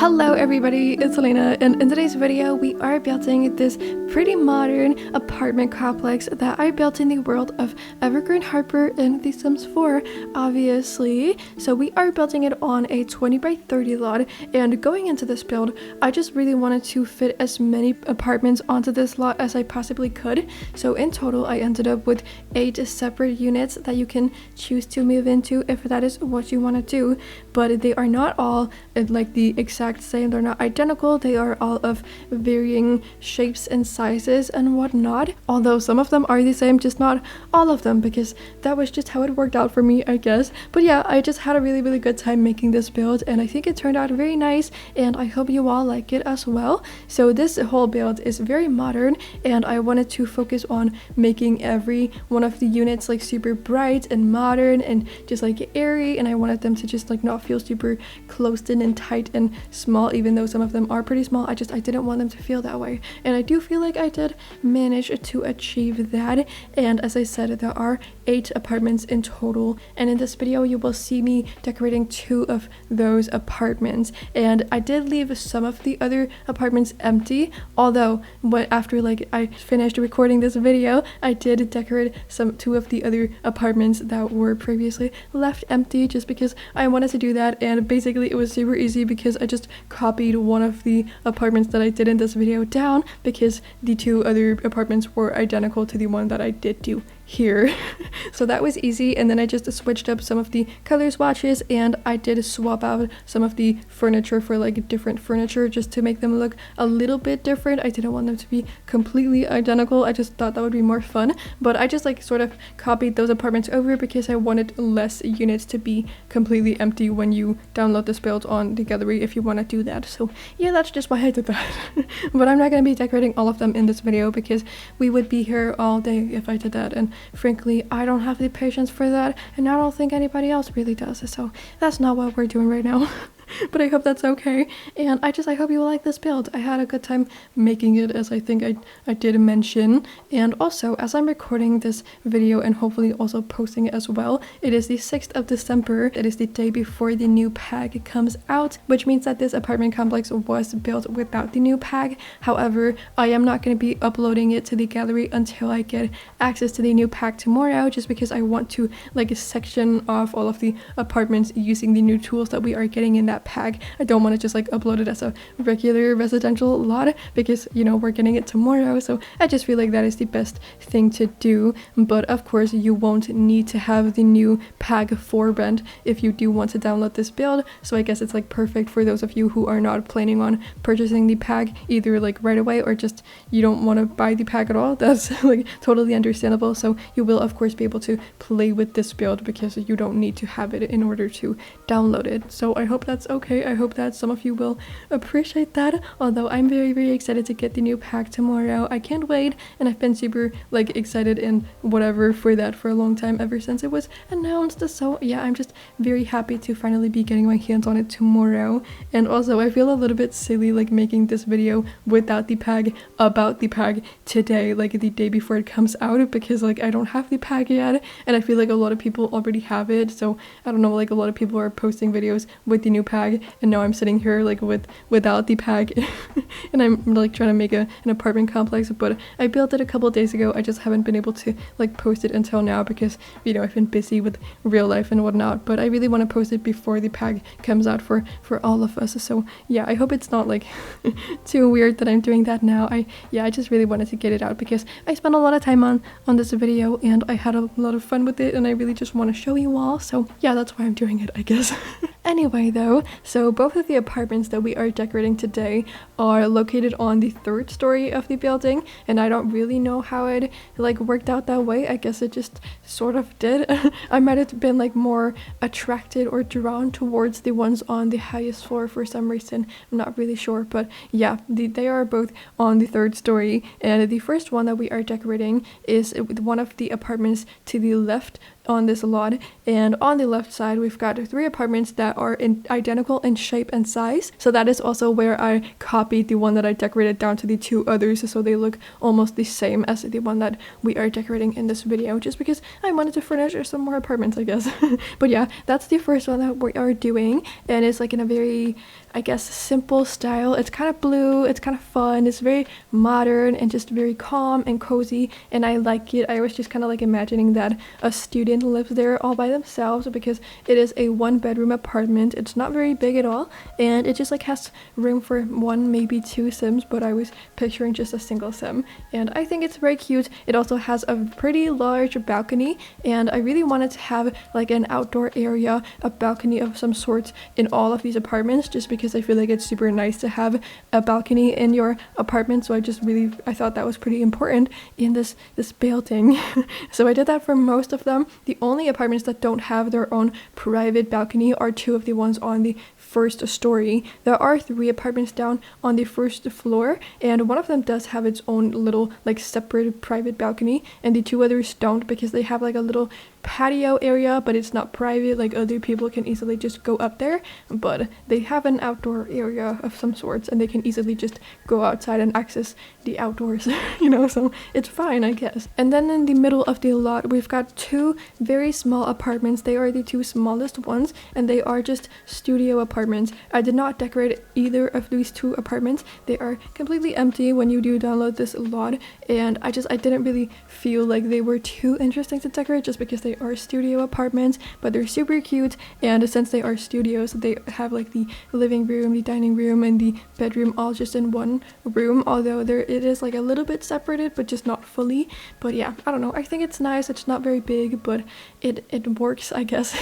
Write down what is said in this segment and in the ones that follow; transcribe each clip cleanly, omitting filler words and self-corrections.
Hello everybody, it's Elena, and in today's video we are building this pretty modern apartment complex that I built in the world of Evergreen Harbor in The Sims 4, obviously. So we are building it on a 20 by 30 lot, and going into this build, I just really wanted to fit as many apartments onto this lot as I possibly could. So in total, I ended up with 8 separate units that you can choose to move into if that is what you want to do, but they are not all like the exact same. They're not identical. They are all of varying shapes and sizes and whatnot, although some of them are the same, just not all of them, because that was just how it worked out for me, I guess. But yeah, I just had a really good time making this build, and I think it turned out very nice, and I hope you all like it as well. So this whole build is very modern, and I wanted to focus on making every one of the units like super bright and modern and just like airy, and I wanted them to just like not feel super closed in and tight and small, even though some of them are pretty small. I didn't want them to feel that way, and I do feel like I did manage to achieve that. And as I said, there are 8 apartments in total, and in this video you will see me decorating 2 of those apartments, and I did leave some of the other apartments empty, although after like I finished recording this video, I did decorate 2 of the other apartments that were previously left empty, just because I wanted to do that. And basically it was super easy because I just copied one of the apartments that I did in this video down, because the 2 other apartments were identical to the one that I did do here. So that was easy, and then I just switched up some of the color swatches, and I did swap out some of the furniture for like different furniture just to make them look a little bit different. I didn't want them to be completely identical. I just thought that would be more fun, but I just like sort of copied those apartments over because I wanted less units to be completely empty when you download this build on the gallery, if you want to do that. So yeah, that's just why I did that. But I'm not going to be decorating all of them in this video because we would be here all day if I did that, and frankly I don't have the patience for that, and I don't think anybody else really does, so that's not what we're doing right now. But I hope that's okay, and I hope you will like this build. I had a good time making it, as I think I did mention. And also, as I'm recording this video and hopefully also posting it as well, it is the 6th of December. It is the day before the new pack comes out, which means that this apartment complex was built without the new pack. However, I am not going to be uploading it to the gallery until I get access to the new pack tomorrow, just because I want to like section off all of the apartments using the new tools that we are getting in that pack. I don't want to just like upload it as a regular residential lot, because you know we're getting it tomorrow, so I just feel like that is the best thing to do. But of course you won't need to have the new pack for rent if you do want to download this build, so I guess it's like perfect for those of you who are not planning on purchasing the pack either like right away, or just you don't want to buy the pack at all. That's like totally understandable. So you will of course be able to play with this build because you don't need to have it in order to download it. So I hope that's okay. I hope that some of you will appreciate that, although I'm very excited to get the new pack tomorrow. I can't wait, and I've been super like excited and whatever for that for a long time, ever since it was announced. So yeah, I'm just very happy to finally be getting my hands on it tomorrow. And also I feel a little bit silly like making this video without the pack about the pack today, like the day before it comes out, because like I don't have the pack yet, and I feel like a lot of people already have it. So I don't know, like a lot of people are posting videos with the new pack, and now I'm sitting here like without the pack and I'm like trying to make an apartment complex, but I built it a couple days ago. I just haven't been able to like post it until now because you know I've been busy with real life and whatnot, but I really want to post it before the pack comes out for all of us. So yeah, I hope it's not like too weird that I'm doing that now. I just really wanted to get it out because I spent a lot of time on this video, and I had a lot of fun with it, and I really just want to show you all. So yeah, that's why I'm doing it, I guess. Anyway though, so both of the apartments that we are decorating today are located on the 3rd story of the building, and I don't really know how it like worked out that way. I guess it just sort of did. I might have been like more attracted or drawn towards the ones on the highest floor for some reason. I'm not really sure, but yeah, they are both on the 3rd story, and the first one that we are decorating is one of the apartments to the left on this lot, and on the left side we've got 3 apartments that are identical in shape and size. So that is also where I copied the one that I decorated down to the 2 others, so they look almost the same as the one that we are decorating in this video, just because I wanted to furnish some more apartments, I guess. But yeah, that's the first one that we are doing, and it's like in a very, I guess, simple style. It's kind of blue, it's kind of fun, it's very modern and just very calm and cozy, and I like it. I was just kind of like imagining that a student lives there all by themselves, because it is a 1-bedroom apartment. It's not very big at all, and it just like has room for 1, maybe 2 Sims, but I was picturing just a single Sim, and I think it's very cute. It also has a pretty large balcony, and I really wanted to have like an outdoor area, a balcony of some sort in all of these apartments, just because I feel like it's super nice to have a balcony in your apartment. So I thought that was pretty important in this building. So I did that for most of them. The only apartments that don't have their own private balcony are 2 of the ones on the first story. There are 3 apartments down on the first floor, and one of them does have its own little like separate private balcony, and the 2 others don't, because they have like a little patio area, but it's not private. Like other people can easily just go up there, but they have an outdoor area of some sorts, and they can easily just go outside and access the outdoors, you know, so it's fine, I guess. And then in the middle of the lot we've got 2 very small apartments. They are the 2 smallest ones, and they are just studio apartments. I did not decorate either of these 2 apartments. They are completely empty when you do download this lot, and I didn't really feel like they were too interesting to decorate, just because they are studio apartments, but they're super cute. And since they are studios, they have like the living room, the dining room, and the bedroom all just in one room, although it is like a little bit separated, but just not fully. But yeah, I don't know, I think it's nice. It's not very big, but it works, I guess.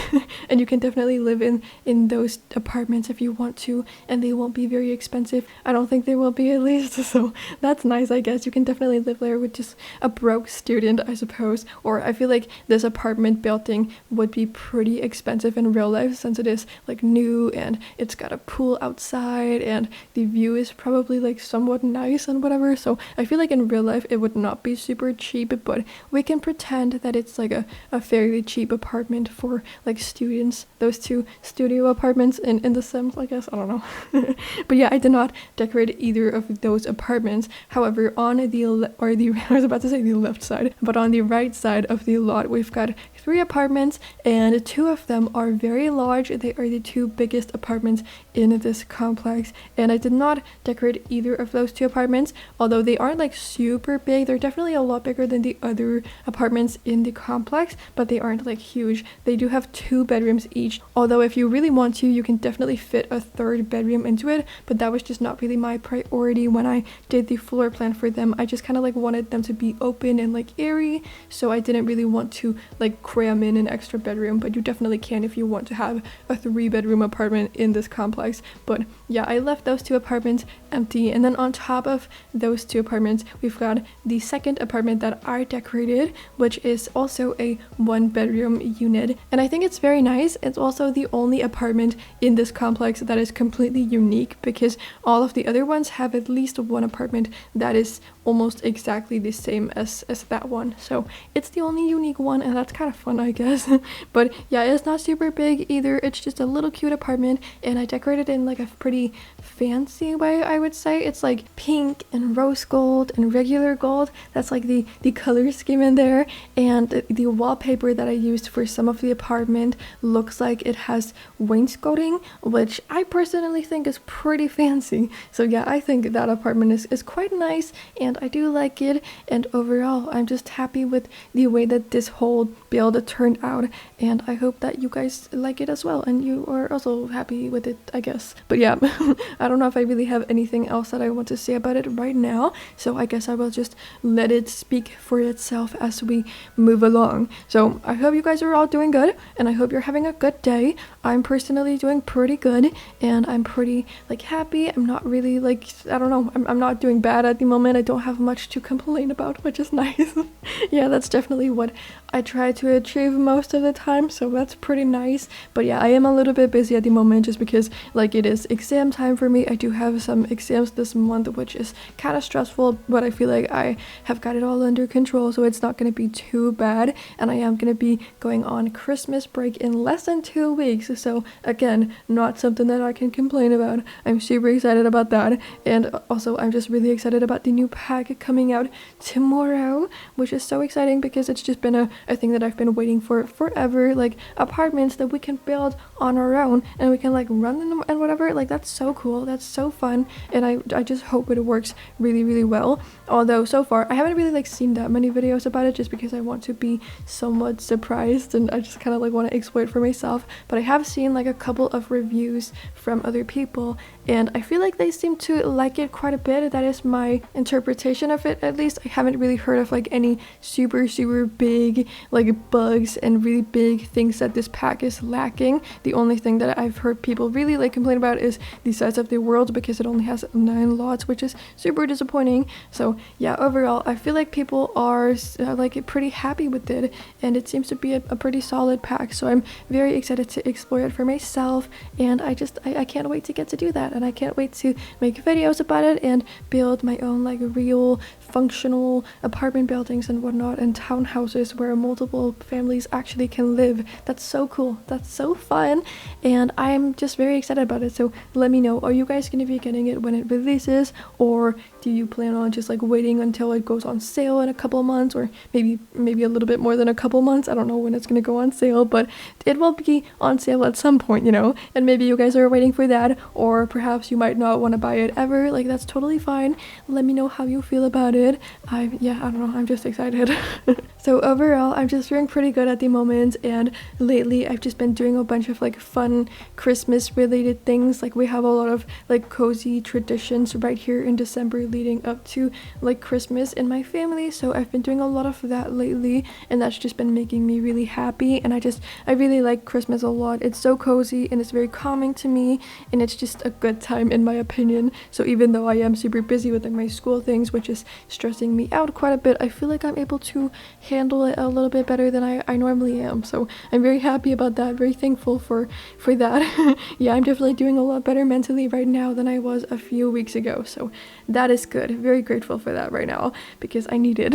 And you can definitely live in those apartments if you want to, and they won't be very expensive. I don't think they will be, at least, so that's nice, I guess. You can definitely live there with just a broke student, I suppose. Or I feel like this apartment building would be pretty expensive in real life, since it is like new and it's got a pool outside and the view is probably like somewhat nice and whatever. So I feel like in real life it would not be super cheap, but we can pretend that it's like a fairly cheap apartment for like students. Those 2 studio apartments in The Sims, I guess. I don't know. But yeah, I did not decorate either of those apartments. However, on the I was about to say the left side, but on the right side of the lot we've got 3 apartments, and 2 of them are very large. They are the 2 biggest apartments in this complex, and I did not decorate either of those 2 apartments, although they aren't like super big. They're definitely a lot bigger than the other apartments in the complex, but they aren't like huge. They do have 2 bedrooms each, although if you really want to, you can definitely fit a 3rd bedroom into it, but that was just not really my priority when I did the floor plan for them. I just kind of like wanted them to be open and like airy, so I didn't really want to like cram in an extra bedroom, but you definitely can if you want to have a 3-bedroom apartment in this complex. But yeah, I left those 2 apartments empty, and then on top of those 2 apartments we've got the 2nd apartment that I decorated, which is also a 1-bedroom unit, and I think it's very nice. It's also the only apartment in this complex that is completely unique, because all of the other ones have at least 1 apartment that is almost exactly the same as that one. So it's the only unique one, and that's kind of fun, I guess. But yeah, it's not super big either. It's just a little cute apartment, and I decorated in like a pretty fancy way, I would say. It's like pink and rose gold and regular gold. That's like the color scheme in there. And the wallpaper that I used for some of the apartment looks like it has wainscoting, which I personally think is pretty fancy. So yeah, I think that apartment is quite nice, and I do like it. And overall, I'm just happy with the way that this whole build turned out, and I hope that you guys like it as well, and you are also happy with it, I guess. But yeah, I don't know if I really have anything else that I want to say about it right now, so I guess I will just let it speak for itself as we move along. So I hope you guys are all doing good, and I hope you're having a good day. I'm personally doing pretty good, and I'm pretty like happy. I'm not really like, I don't know, I'm not doing bad at the moment. I don't have much to complain about, which is nice. Yeah, that's definitely what I try to to achieve most of the time, so that's pretty nice. But yeah, I am a little bit busy at the moment just because like it is exam time for me. I do have some exams this month, which is kind of stressful, but I feel like I have got it all under control, so it's not going to be too bad. And I am going to be going on Christmas break in less than 2 weeks, so again, not something that I can complain about. I'm super excited about that. And also I'm just really excited about the new pack coming out tomorrow, which is so exciting because it's just been a thing that I've been waiting for forever, like apartments that we can build on our own and we can like run them and whatever. Like that's so cool, that's so fun, and I just hope it works really well. Although so far I haven't really like seen that many videos about it just because I want to be somewhat surprised and I just kind of like want to explore it for myself. But I have seen like a couple of reviews from other people and I feel like they seem to like it quite a bit. That is my interpretation of it, at least. I haven't really heard of like any super big like bugs and really big things that this pack is lacking. The only thing that I've heard people really like complain about is the size of the world, because it only has 9 lots, which is super disappointing. So yeah, overall I feel like people are like pretty happy with it, and it seems to be a pretty solid pack. So I'm very excited to explore it for myself, and I can't wait to get to do that, and I can't wait to make videos about it and build my own like real functional apartment buildings and whatnot, and townhouses where multiple families actually can live. That's so cool, that's so fun, and I'm just very excited about it. So let me know, are you guys gonna be getting it when it releases, or do you plan on just like waiting until it goes on sale in a couple months, or maybe a little bit more than a couple months? I don't know when it's gonna go on sale, but it will be on sale at some point, you know, and maybe you guys are waiting for that, or perhaps you might not want to buy it ever. Like that's totally fine. Let me know how you feel about it. I don't know, I'm just excited. So overall I'm just doing pretty good at the moment, and lately I've just been doing a bunch of like fun Christmas related things. Like we have a lot of like cozy traditions right here in December leading up to like Christmas in my family, so I've been doing a lot of that lately, and that's just been making me really happy. And I really like Christmas a lot. It's so cozy and it's very calming to me, and it's just a good time in my opinion. So even though I am super busy with like my school things, which is stressing me out quite a bit, I feel like I'm able to handle it a little bit better than I normally am. So I'm very happy about that, very thankful for that. Yeah, I'm definitely doing a lot better mentally right now than I was a few weeks ago, so that is good. Very grateful for that right now because I need it.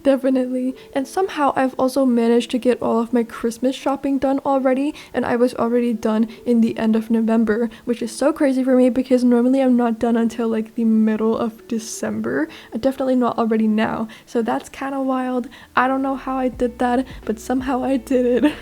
Definitely. And somehow I've also managed to get all of my Christmas shopping done already, and I was already done in the end of November, which is so crazy for me because normally I'm not done until like the middle of December. Definitely not already now, so that's kind of wild. I don't know how I did that, but somehow I did it.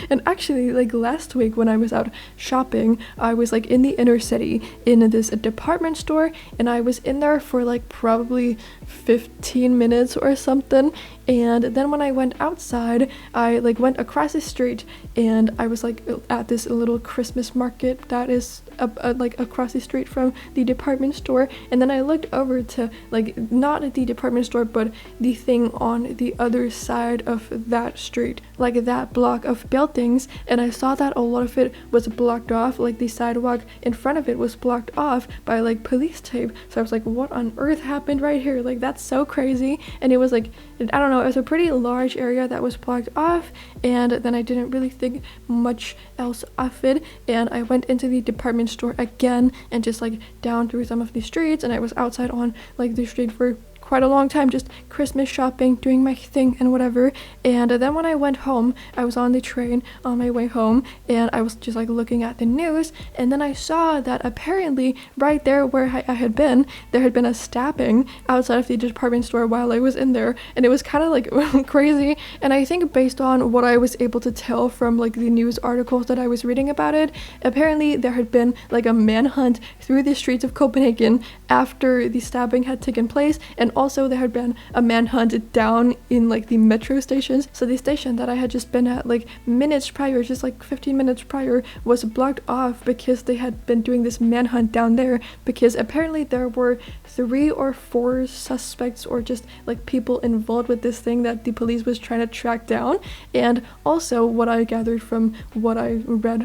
And actually like last week when I was out shopping, I was like in the inner city in this department store, and I was in there for like probably 15 minutes or something. And then when I went outside, I like went across the street, and I was like at this little Christmas market that is like across the street from the department store. And then I looked over to like not the department store, but the thing on the other side of that street, like that block of buildings, and I saw that a lot of it was blocked off. Like the sidewalk in front of it was blocked off by like police tape. So I was like, what on earth happened right here? Like that's so crazy. And it was like, I don't know, it was a pretty large area that was blocked off, and then I didn't really think much else of it, and I went into the department store again and just like down through some of the streets, and I was outside on like the street for quite a long time, just Christmas shopping, doing my thing and whatever. And then when I went home, I was on the train on my way home, and I was just like looking at the news, and then I saw that apparently right there where I had been, there had been a stabbing outside of the department store while I was in there, and it was kind of like crazy. And I think based on what I was able to tell from like the news articles that I was reading about it, apparently there had been like a manhunt through the streets of Copenhagen after the stabbing had taken place, and also there had been a manhunt down in like the metro stations. So the station that I had just been at like minutes prior, just like 15 minutes prior, was blocked off because they had been doing this manhunt down there, because apparently there were 3 or 4 suspects or just like people involved with this thing that the police was trying to track down. And also what I gathered from what I read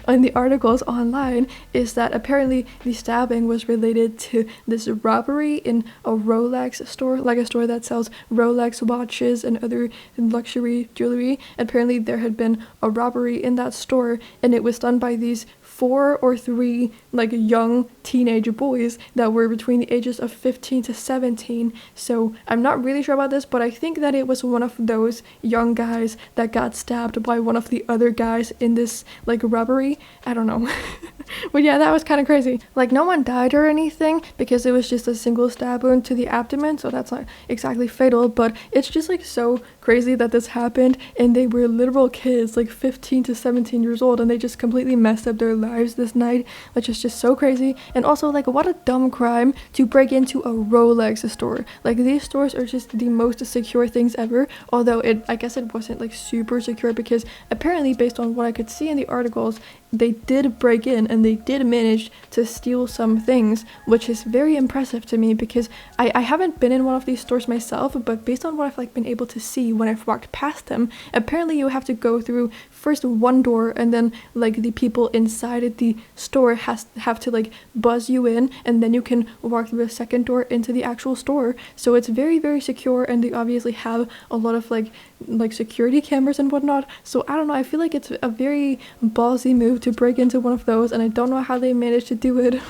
on the articles online is that apparently the stabbing was related to this robbery in a Rolex Rolex store, like a store that sells Rolex watches and other luxury jewelry. Apparently there had been a robbery in that store, and it was done by these 4 or 3 like young teenage boys that were between the ages of 15 to 17. So I'm not really sure about this, but I think that it was one of those young guys that got stabbed by one of the other guys in this like robbery. I don't know. But yeah, that was kind of crazy. Like, no one died or anything because it was just a single stab wound to the abdomen, so that's not exactly fatal, but it's just like so crazy that this happened, and they were literal kids, like 15 to 17 years old, and they just completely messed up their lives this night, which is just so crazy. And also, like, what a dumb crime to break into a Rolex store. Like, these stores are just the most secure things ever, although I guess it wasn't like super secure, because apparently, based on what I could see in the articles, they did break in and they did manage to steal some things, which is very impressive to me, because I haven't been in one of these stores myself, but based on what I've like been able to see when I've walked past them, apparently you have to go through first one door, and then like the people inside the store have to like buzz you in, and then you can walk through a second door into the actual store. So it's very, very secure, and they obviously have a lot of like security cameras and whatnot. So I don't know, I feel like it's a very ballsy move to break into one of those, and I don't know how they managed to do it.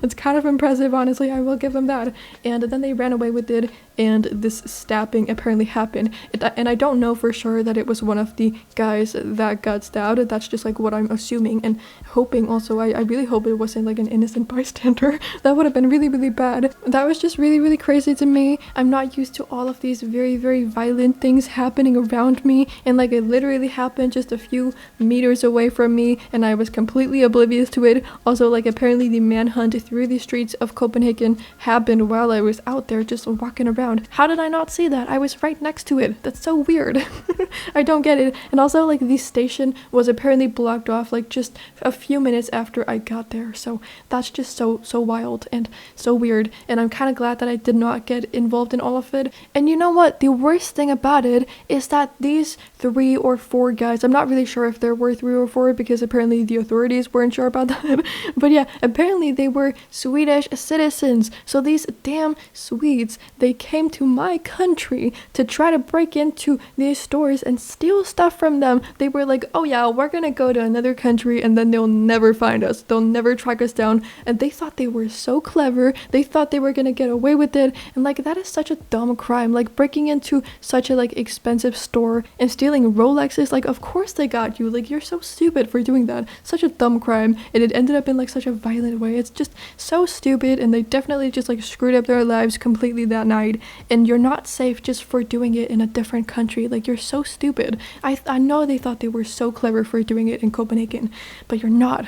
It's kind of impressive, honestly, I will give them that. And then they ran away with it, and this stabbing apparently happened. And I don't know for sure that it was one of the guys that got stabbed. That's just like what I'm assuming and hoping. Also, I really hope it wasn't like an innocent bystander. That would have been really, really bad. That was just really, really crazy to me. I'm not used to all of these very, very violent things happening around me, and like it literally happened just a few meters away from me, and I was completely oblivious to it. Also, like, apparently the manhunt through the streets of Copenhagen happened while I was out there just walking around. How did I not see that? I was right next to it. That's so weird. I don't get it. And also, like, the station was apparently blocked off like just a few minutes after I got there, so that's just so wild and so weird, and I'm kind of glad that I did not get involved in all of it. And you know what? The worst thing about it is that these 3 or 4 guys, I'm not really sure if there were 3 or 4 because apparently the authorities weren't sure about that, but yeah, apparently they were Swedish citizens. So these damn Swedes, they came to my country to try to break into these stores and steal stuff from them. They were like, oh yeah, we're gonna go to another country and then they'll never find us, they'll never track us down, and they thought they were so clever, they thought they were gonna get away with it. And like, that is such a dumb crime, like breaking into such a like expensive store and stealing Rolexes. Like, of course they got you, like, you're so stupid for doing that. Such a dumb crime, and it ended up in like such a violent way. It's just so stupid, and they definitely just like screwed up their lives completely that night, and you're not safe just for doing it in a different country. Like, you're so stupid. I know they thought they were so clever for doing it in Copenhagen, but you're not.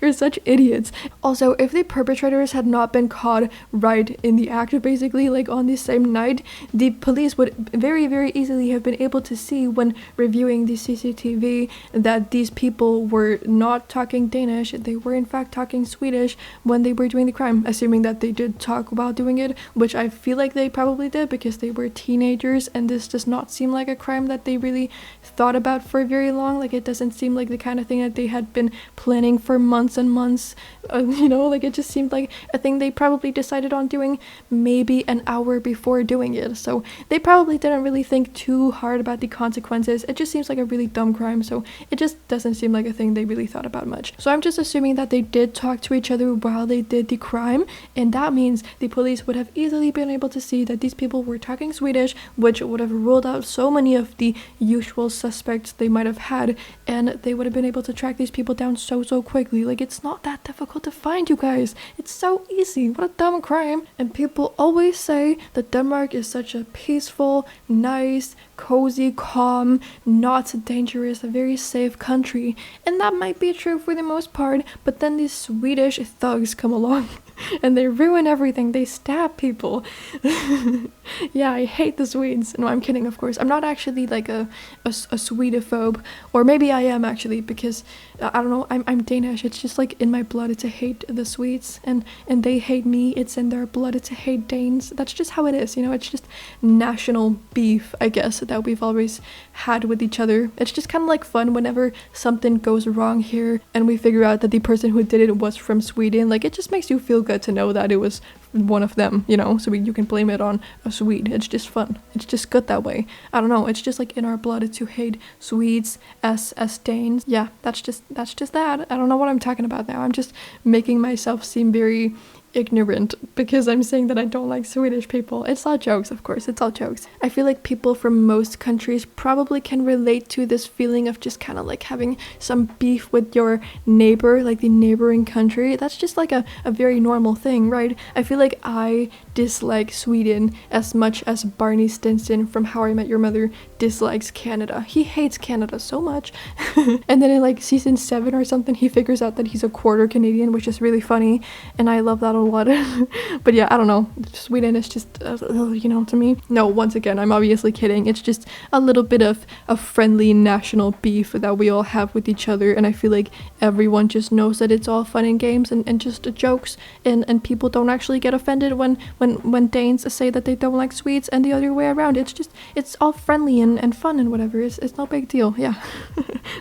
You're such idiots. Also, if the perpetrators had not been caught right in the act, basically, like on the same night, the police would very, very easily have been able to see when reviewing the CCTV that these people were not talking Danish. They were in fact talking Swedish when they were doing the crime, assuming that they did talk while doing it, which I feel like they probably did because they were teenagers, and this does not seem like a crime that they really thought about for very long. Like, it doesn't seem like the kind of thing that they had been planning for months and months, you know, like it just seemed like a thing they probably decided on doing maybe an hour before doing it. So they probably didn't really think too hard about the consequences. It just seems like a really dumb crime, so it just doesn't seem like a thing they really thought about much. So I'm just assuming that they did talk to each other while they did the crime, and that means the police would have easily been able to see that these people were talking Swedish, which would have ruled out so many of the usual suspects they might have had, and they would have been able to track these people down so quickly. Like, it's not that difficult to find, you guys. It's so easy. What a dumb crime. And people always say that Denmark is such a peaceful, nice, cozy, calm, not dangerous, a very safe country. And that might be true for the most part, but then these Swedish thugs come along and they ruin everything. They stab people. Yeah, I hate the Swedes. No, I'm kidding, of course. I'm not actually like a Swedophobe, or maybe I am actually, because I don't know, I'm Danish. It's just like in my blood to hate the Swedes, and they hate me. It's in their blood to hate Danes. That's just how it is, you know. It's just national beef, I guess, that we've always had with each other. It's just kind of like fun whenever something goes wrong here and we figure out that the person who did it was from Sweden. Like, it just makes you feel good to know that it was one of them, you know, so you can blame it on a Swede. It's just fun. It's just good that way. I don't know, it's just like in our blood to hate Swedes as Danes. Yeah, that's just that. I don't know what I'm talking about now. I'm just making myself seem very ignorant because I'm saying that I don't like Swedish people. It's all jokes, of course, it's all jokes. I feel like people from most countries probably can relate to this feeling of just kind of like having some beef with your neighbor, like the neighboring country. That's just like a very normal thing, right? I feel like I dislike Sweden as much as Barney Stinson from How I Met Your Mother dislikes Canada. He hates Canada so much. And then in like season 7 or something, he figures out that he's a quarter Canadian, which is really funny, and I love that a lot. But yeah, I don't know, Sweden is just you know, to me, no, once again, I'm obviously kidding. It's just a little bit of a friendly national beef that we all have with each other, and I feel like everyone just knows that it's all fun and games and just jokes, and people don't actually get offended when Danes say that they don't like Swedes and the other way around. It's all friendly and fun and whatever. It's no big deal. Yeah.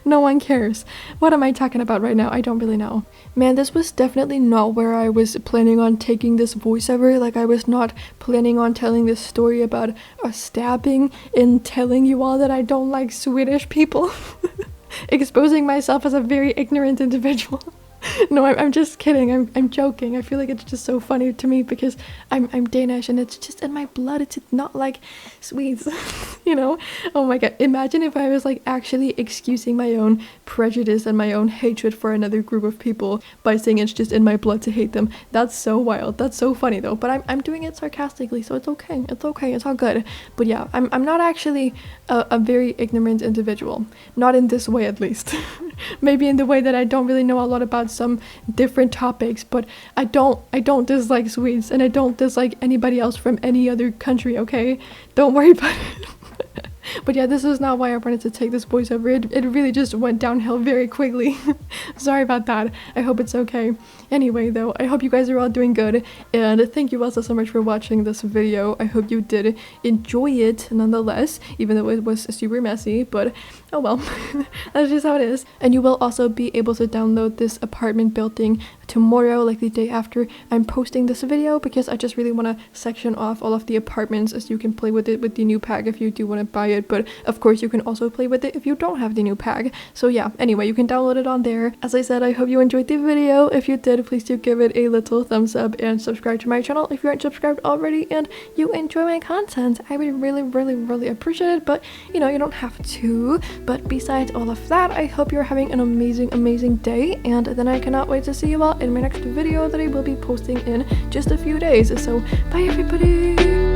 No one cares. What am I talking about right now? I don't really know. Man, this was definitely not where I was planning on taking this voiceover. Like, I was not planning on telling this story about a stabbing and telling you all that I don't like Swedish people. Exposing myself as a very ignorant individual. No, I'm just kidding. I'm joking. I feel like it's just so funny to me because I'm Danish and it's just in my blood. It's not like Swedes, you know? Oh my god. Imagine if I was like actually excusing my own prejudice and my own hatred for another group of people by saying it's just in my blood to hate them. That's so wild. That's so funny though. But I'm doing it sarcastically, so it's okay. It's okay. It's all good. But yeah, I'm not actually a very ignorant individual. Not in this way, at least. Maybe in the way that I don't really know a lot about some different topics, but I don't dislike Swedes and I don't dislike anybody else from any other country, okay? Don't worry about it. But yeah, this is not why I wanted to take this voiceover. It really just went downhill very quickly. Sorry about that. I hope it's okay. Anyway, though, I hope you guys are all doing good, and thank you also so much for watching this video. I hope you did enjoy it nonetheless, even though it was super messy, but oh well. That's just how it is. And you will also be able to download this apartment building tomorrow, like the day after I'm posting this video, because I just really want to section off all of the apartments as you can play with it with the new pack if you do want to buy it. But of course you can also play with it if you don't have the new pack. So yeah, anyway, you can download it on there. As I said, I hope you enjoyed the video. If you did, please do give it a little thumbs up and subscribe to my channel if you aren't subscribed already and you enjoy my content. I would really appreciate it, but you know, you don't have to. But besides all of that, I hope you're having an amazing day, and then I cannot wait to see you all in my next video that I will be posting in just a few days. So bye everybody.